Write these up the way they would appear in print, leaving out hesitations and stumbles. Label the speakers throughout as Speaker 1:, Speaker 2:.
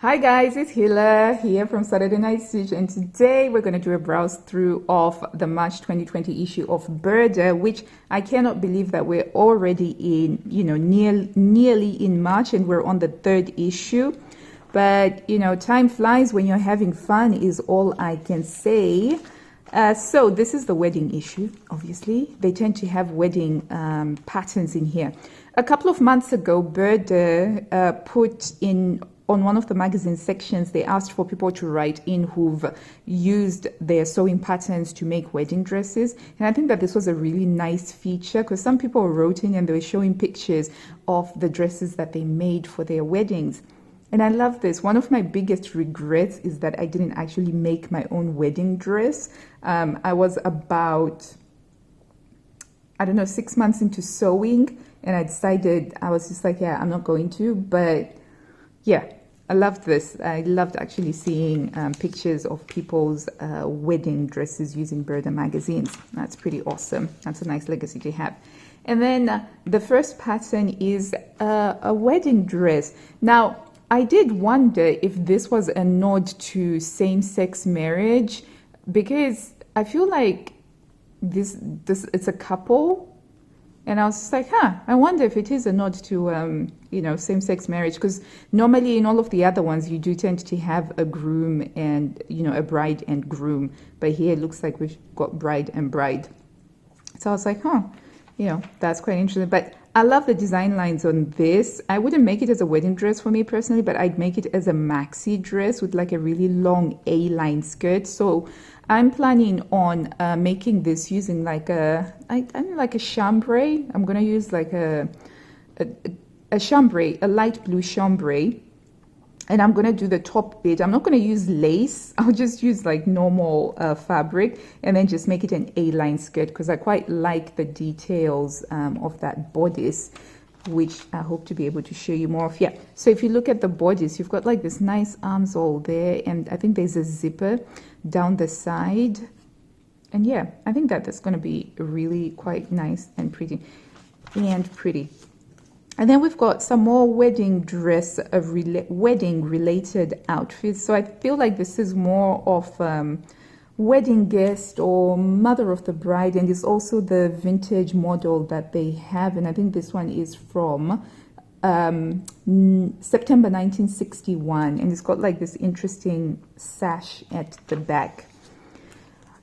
Speaker 1: Hi guys, it's Hila here from Saturday Night Stitch, and today we're going to do a browse through of the March 2020 issue of Burda, which I cannot believe that we're already in, nearly in March and we're on the third issue. But, time flies when you're having fun is all I can say. So this is the wedding issue, obviously. They tend to have wedding patterns in here. A couple of months ago, Burda put in on one of the magazine sections, they asked for people to write in who've used their sewing patterns to make wedding dresses. And I think that this was a really nice feature because some people wrote in and they were showing pictures of the dresses that they made for their weddings. And I love this. One of my biggest regrets is that I didn't actually make my own wedding dress. I was about, 6 months into sewing, and I decided, I was just like, yeah, I'm not going to. But yeah, I loved this. I loved actually seeing pictures of people's wedding dresses using Burda magazines. That's pretty awesome. That's a nice legacy to have. And then the first pattern is a wedding dress. Now, I did wonder if this was a nod to same-sex marriage, because I feel like this it's a couple. And I was just like, I wonder if it is a nod to, same-sex marriage, because normally in all of the other ones, you do tend to have a groom and, a bride and groom. But here it looks like we've got bride and bride. So I was like, that's quite interesting. But I love the design lines on this. I wouldn't make it as a wedding dress for me personally, but I'd make it as a maxi dress with like a really long A-line skirt. So I'm planning on making this using like like a chambray. I'm gonna use like a chambray, a light blue chambray, and I'm gonna do the top bit. I'm not gonna use lace. I'll just use like normal fabric, and then just make it an A-line skirt because I quite like the details of that bodice, which I hope to be able to show you more of. Yeah, so if you look at the bodice, you've got like this nice armhole there, and I think there's a zipper down the side. And yeah, I think that that's going to be really quite nice and pretty. And then we've got some more wedding dress, wedding related outfits. So I feel like this is more of wedding guest or mother of the bride, and it's also the vintage model that they have. And I think this one is from September 1961, and it's got like this interesting sash at the back.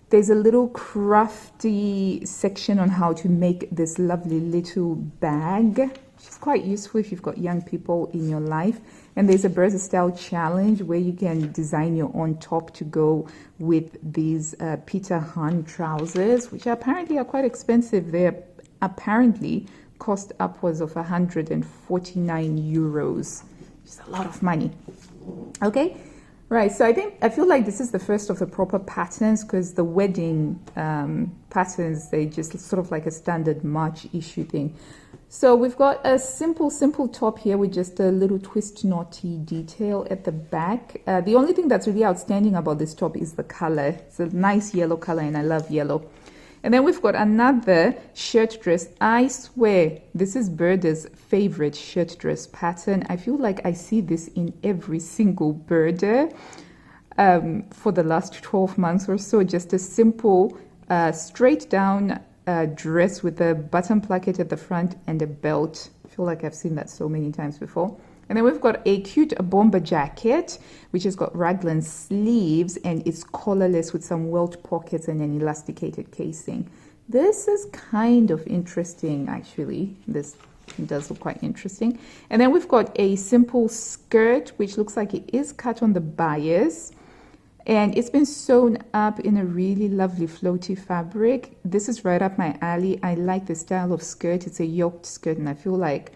Speaker 1: There's a little crafty section on how to make this lovely little bag, which is quite useful if you've got young people in your life. And there's a Burda Style challenge where you can design your own top to go with these Peter Han trousers, which apparently are quite expensive. They're apparently cost upwards of 149 euros, which is a lot of money. Okay, right, so I feel like this is the first of the proper patterns, because the wedding patterns, they just sort of like a standard March issue thing. So we've got a simple top here with just a little twist knotty detail at the back. The only thing that's really outstanding about this top is the color. It's a nice yellow color, and I love yellow. And then we've got another shirt dress. I swear this is Burda's favorite shirt dress pattern. I feel like I see this in every single Burda for the last 12 months or so. Just a simple straight down dress with a button placket at the front and a belt. I feel like I've seen that so many times before. And then we've got a cute Bomba Jacket, which has got raglan sleeves and it's collarless with some welt pockets and an elasticated casing. This is kind of interesting, actually. This does look quite interesting. And then we've got a simple skirt, which looks like it is cut on the bias. And it's been sewn up in a really lovely floaty fabric. This is right up my alley. I like the style of skirt. It's a yoked skirt, and I feel like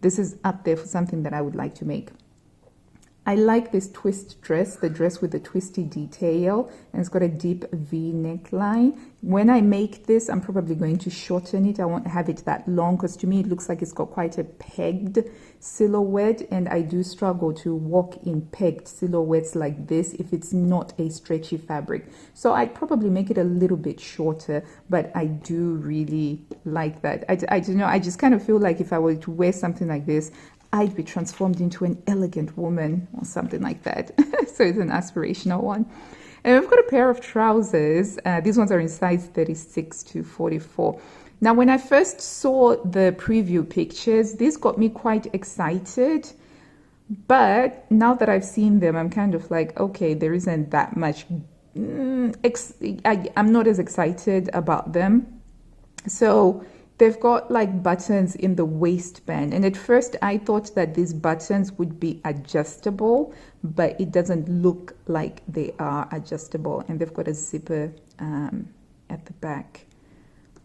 Speaker 1: this is up there for something that I would like to make. I like this twist dress, the dress with the twisty detail, and it's got a deep V neckline. When I make this, I'm probably going to shorten it. I won't have it that long because to me it looks like it's got quite a pegged silhouette, and I do struggle to walk in pegged silhouettes like this if it's not a stretchy fabric. So I'd probably make it a little bit shorter, but I do really like that. I don't know, I just kind of feel like if I were to wear something like this, I'd be transformed into an elegant woman or something like that. So it's an aspirational one. And we've got a pair of trousers. These ones are in size 36 to 44. Now, when I first saw the preview pictures, this got me quite excited. But now that I've seen them, I'm kind of like, okay, there isn't that much. I'm not as excited about them. So they've got like buttons in the waistband. And at first I thought that these buttons would be adjustable, but it doesn't look like they are adjustable. And they've got a zipper at the back.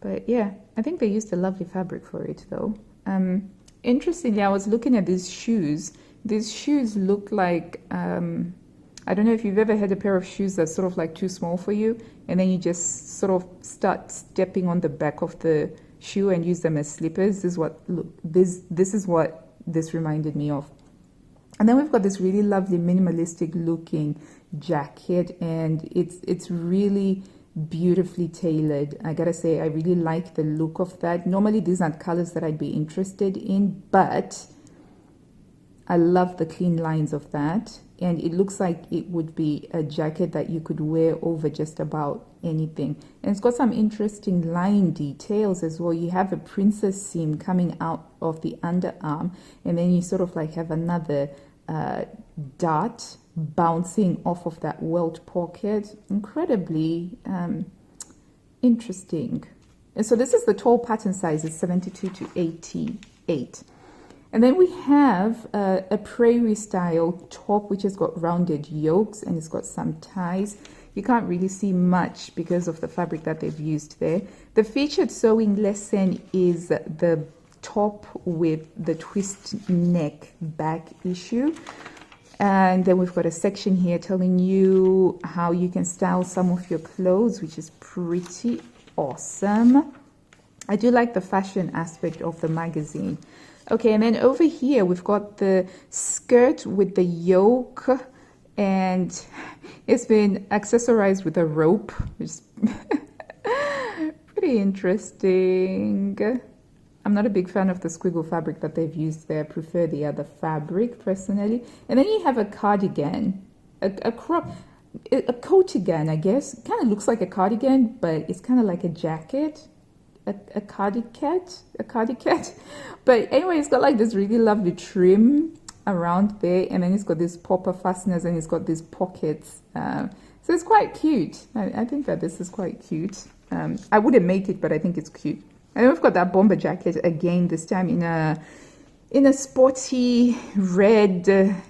Speaker 1: But yeah, I think they used a lovely fabric for it though. Interestingly, I was looking at these shoes. These shoes look like, I don't know if you've ever had a pair of shoes that's sort of like too small for you, and then you just sort of start stepping on the back of the shoe and use them as slippers. This is what this reminded me of. And then we've got this really lovely minimalistic looking jacket, and it's really beautifully tailored. I gotta say, I really like the look of that. Normally these aren't colors that I'd be interested in, but I love the clean lines of that, and it looks like it would be a jacket that you could wear over just about anything. And it's got some interesting line details as well. You have a princess seam coming out of the underarm, and then you sort of like have another dart bouncing off of that welt pocket. Incredibly interesting. And so this is the tall pattern size, it's 72 to 88. And then we have a prairie style top, which has got rounded yokes and it's got some ties. You can't really see much because of the fabric that they've used there. The featured sewing lesson is the top with the twist neck back issue. And then we've got a section here telling you how you can style some of your clothes, which is pretty awesome. I do like the fashion aspect of the magazine. Okay, and then over here we've got the skirt with the yoke, and it's been accessorized with a rope, which is pretty interesting. I'm not a big fan of the squiggle fabric that they've used there. I prefer the other fabric personally. And then you have a cardigan, a coatigan, I guess. It kind of looks like a cardigan, but it's kind of like a jacket. A cardigan. But anyway, it's got like this really lovely trim around there, and then it's got these popper fasteners, and it's got these pockets. So it's quite cute. I think that this is quite cute. I wouldn't make it, but I think it's cute. And we've got that bomber jacket again, this time in a sporty red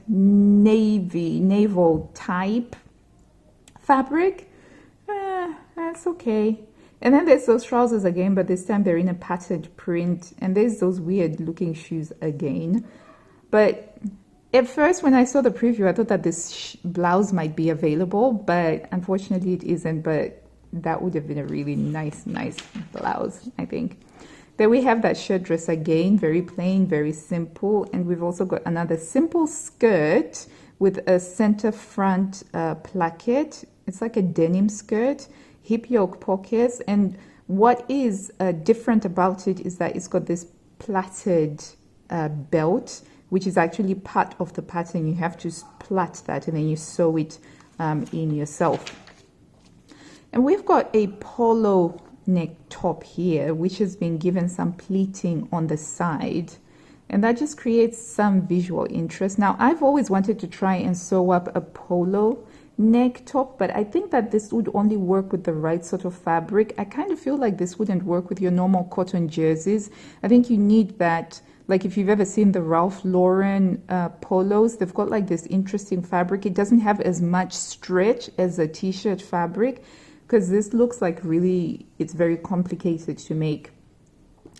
Speaker 1: naval type fabric. That's okay. And then there's those trousers again, but this time they're in a patterned print. And there's those weird looking shoes again. But at first when I saw the preview, I thought that this blouse might be available, but unfortunately it isn't. But that would have been a really nice blouse, I think. Then we have that shirt dress again, very plain, very simple. And we've also got another simple skirt with a center front placket. It's like a denim skirt, hip yoke pockets. And what is different about it is that it's got this plaited belt, which is actually part of the pattern. You have to plait that and then you sew it in yourself. And we've got a polo neck top here, which has been given some pleating on the side. And that just creates some visual interest. Now, I've always wanted to try and sew up a polo neck top, but I think that this would only work with the right sort of fabric. I kind of feel like this wouldn't work with your normal cotton jerseys. I think you need that, like if you've ever seen the Ralph Lauren polos, they've got like this interesting fabric. It doesn't have as much stretch as a t-shirt fabric, because this looks like really, it's very complicated to make.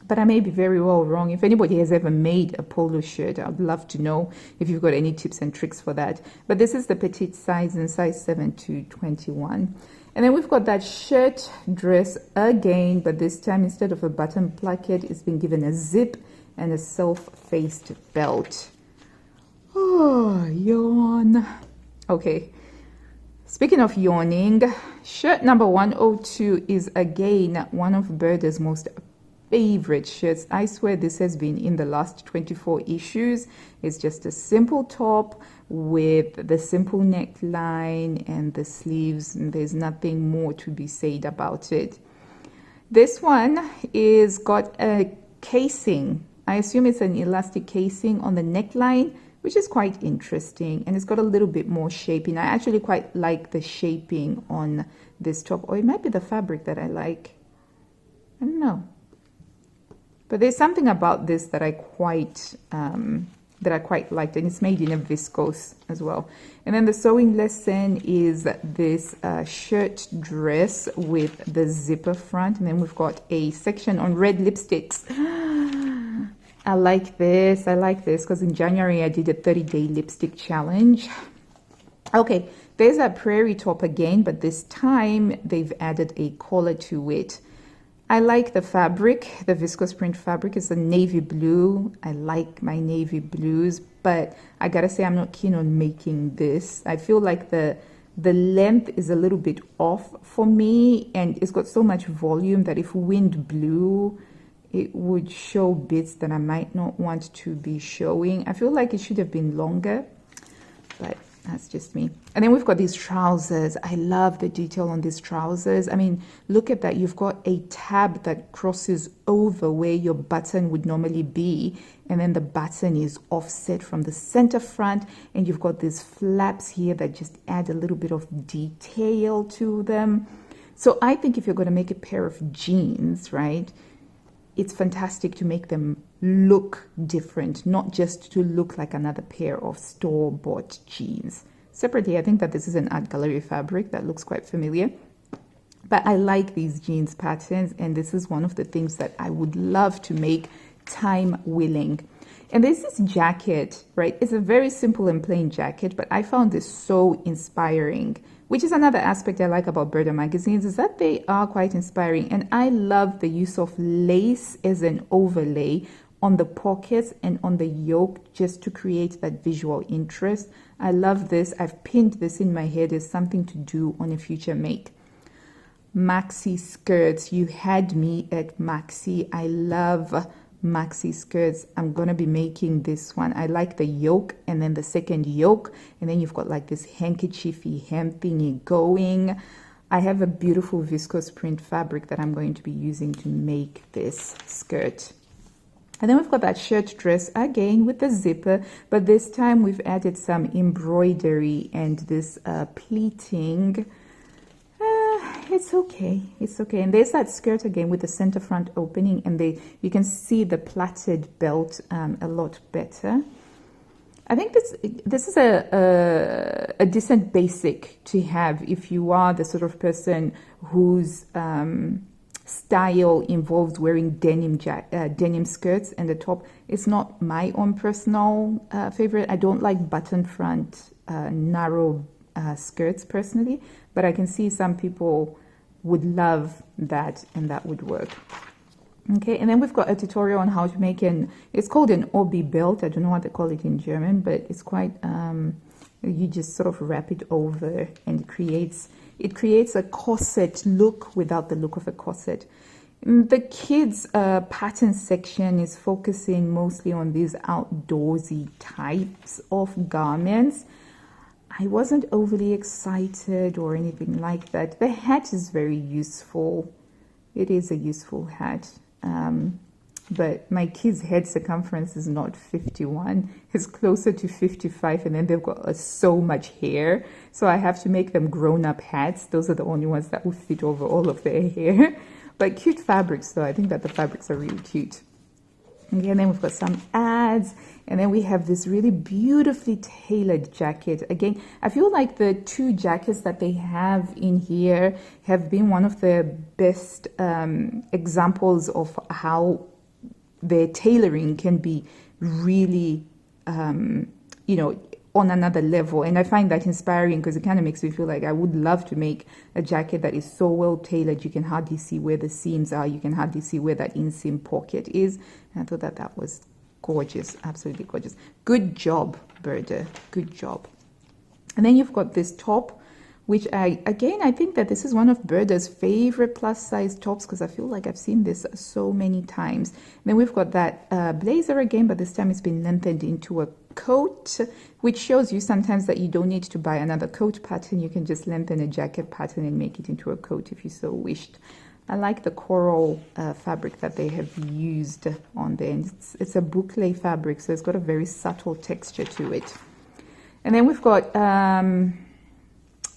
Speaker 1: But I may be very well wrong. If anybody has ever made a polo shirt, I'd love to know if you've got any tips and tricks for that. But this is the petite size, in size 7 to 21. And then we've got that shirt dress again, but this time instead of a button placket, it's been given a zip and a self-faced belt. Oh, yawn. Okay. Speaking of yawning, shirt number 102 is again one of Burda's most favorite shirts. I swear this has been in the last 24 issues. It's just a simple top with the simple neckline and the sleeves, and there's nothing more to be said about it. This one is got a casing. I assume it's an elastic casing on the neckline, which is quite interesting, and it's got a little bit more shaping. I actually quite like the shaping on this top, or it might be the fabric that I like. I don't know, but there's something about this that I quite liked, and it's made in a viscose as well. And then the sewing lesson is this shirt dress with the zipper front, and then we've got a section on red lipsticks. I like this because in January I did a 30-day lipstick challenge. Okay, there's a prairie top again, but this time they've added a collar to it. I like the fabric, the viscose print fabric is a navy blue. I like my navy blues, but I gotta say I'm not keen on making this. I feel like the length is a little bit off for me, and it's got so much volume that if wind blew, it would show bits that I might not want to be showing. I feel like it should have been longer, but that's just me. And then we've got these trousers. I love the detail on these trousers. I mean, look at that. You've got a tab that crosses over where your button would normally be, and then the button is offset from the center front, and you've got these flaps here that just add a little bit of detail to them. So I think if you're going to make a pair of jeans, right, it's fantastic to make them look different, not just to look like another pair of store-bought jeans. Separately, I think that this is an art gallery fabric that looks quite familiar. But I like these jeans patterns, and this is one of the things that I would love to make, time willing. And there's this jacket, right? It's a very simple and plain jacket, but I found this so inspiring, which is another aspect I like about Burda magazines, is that they are quite inspiring. And I love the use of lace as an overlay on the pockets and on the yoke, just to create that visual interest. I love this. I've pinned this in my head as something to do on a future make. Maxi skirts. You had me at Maxi. I love Maxi skirts. I'm gonna be making this one. I like the yoke and then the second yoke, and then you've got like this handkerchiefy hem thingy going. I have a beautiful viscose print fabric that I'm going to be using to make this skirt. And then we've got that shirt dress again with the zipper, but this time we've added some embroidery and this pleating. It's okay, it's okay. And there's that skirt again with the center front opening, and you can see the plaited belt a lot better. I think this is a decent basic to have if you are the sort of person whose style involves wearing denim skirts, and the top is not my own personal favorite. I don't like button front narrow skirts personally, but I can see some people would love that, and that would work. Okay, and then we've got a tutorial on how to make it's called an obi belt. I don't know what they call it in German, but it's quite, you just sort of wrap it over, and it creates a corset look without the look of a corset. The kids pattern section is focusing mostly on these outdoorsy types of garments. I wasn't overly excited or anything like that. The hat is very useful. It is a useful hat. But my kids' head circumference is not 51. It's closer to 55, and then they've got so much hair. So I have to make them grown-up hats. Those are the only ones that will fit over all of their hair. But cute fabrics, though. I think that the fabrics are really cute. Okay, and then we've got some ads, and then we have this really beautifully tailored jacket. Again, I feel like the two jackets that they have in here have been one of the best examples of how their tailoring can be really, on another level. And I find that inspiring because it kind of makes me feel like I would love to make a jacket that is so well tailored you can hardly see where the seams are, you can hardly see where that inseam pocket is. And I thought that was gorgeous, absolutely gorgeous. Good job, Burda, good job. And then you've got this top which I think that this is one of Burda's favorite plus size tops because I feel like I've seen this so many times. Then we've got that blazer again, but this time it's been lengthened into a coat, which shows you sometimes that you don't need to buy another coat pattern. You can just lengthen a jacket pattern and make it into a coat if you so wished. I like the coral fabric that they have used on there. And it's a boucle fabric, so it's got a very subtle texture to it. And then we've got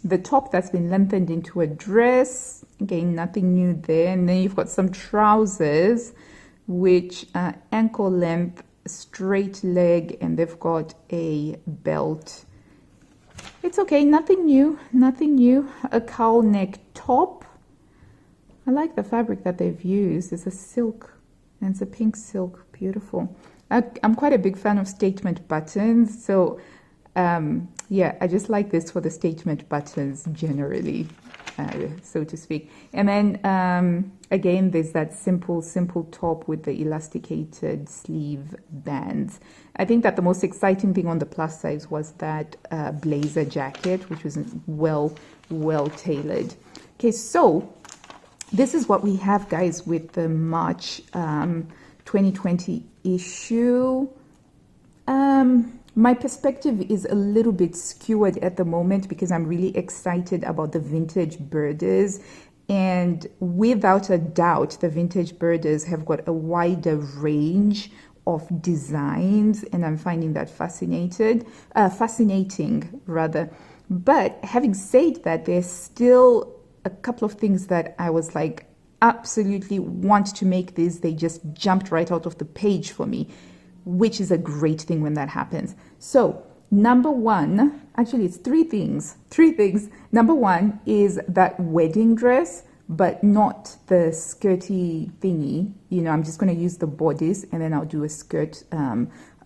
Speaker 1: the top that's been lengthened into a dress. Again, nothing new there. And then you've got some trousers, which are ankle length, straight leg, and they've got a belt. It's okay, nothing new, nothing new. A cowl neck top. I like the fabric that they've used. It's a silk, and it's a pink silk, beautiful. I'm quite a big fan of statement buttons, so yeah, I just like this for the statement buttons generally, so to speak. And then again, there's that simple top with the elasticated sleeve bands. I think that the most exciting thing on the plus size was that blazer jacket, which was well tailored. Okay, so this is what we have, guys, with the March 2020 issue. My perspective is a little bit skewed at the moment because I'm really excited about the vintage Burdas. And without a doubt, the vintage Burdas have got a wider range of designs, and I'm finding that fascinating rather. But having said that, there's still a couple of things that I was like, absolutely want to make this. They just jumped right out of the page for me, which is a great thing when that happens. So number one, actually it's three things. Number one is that wedding dress, but not the skirty thingy. You know, I'm just going to use the bodice and then I'll do a skirt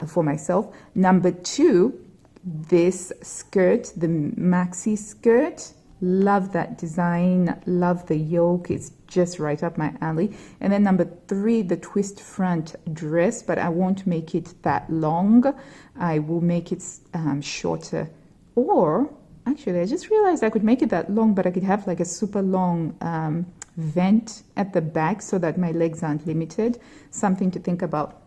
Speaker 1: for myself. Number two, this skirt, the maxi skirt. Love that design, love the yoke, it's just right up my alley. And then number three, the twist front dress, but I won't make it that long. I will make it shorter. Or, actually, I just realized I could make it that long, but I could have like a super long vent at the back so that my legs aren't limited. Something to think about.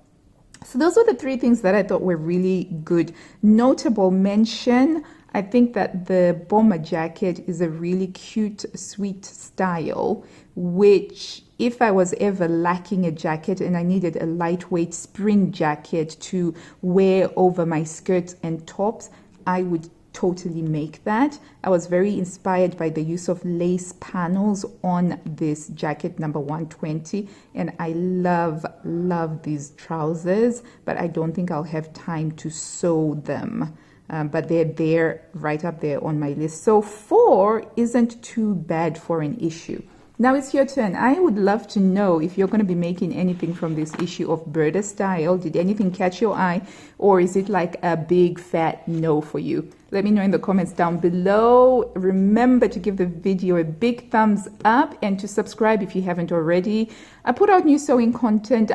Speaker 1: So those are the three things that I thought were really good. Notable mention, I think that the Bomba Jacket is a really cute, sweet style, which if I was ever lacking a jacket and I needed a lightweight spring jacket to wear over my skirts and tops, I would totally make that. I was very inspired by the use of lace panels on this jacket number 120, and I love these trousers, but I don't think I'll have time to sew them. But they're there, right up there on my list. So 4 isn't too bad for an issue. Now it's your turn. I would love to know if you're going to be making anything from this issue of Burda Style. Did anything catch your eye? Or is it like a big fat no for you? Let me know in the comments down below. Remember to give the video a big thumbs up and to subscribe if you haven't already. I put out new sewing content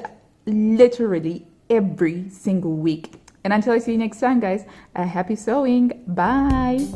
Speaker 1: literally every single week. And until I see you next time, guys, happy sewing. Bye.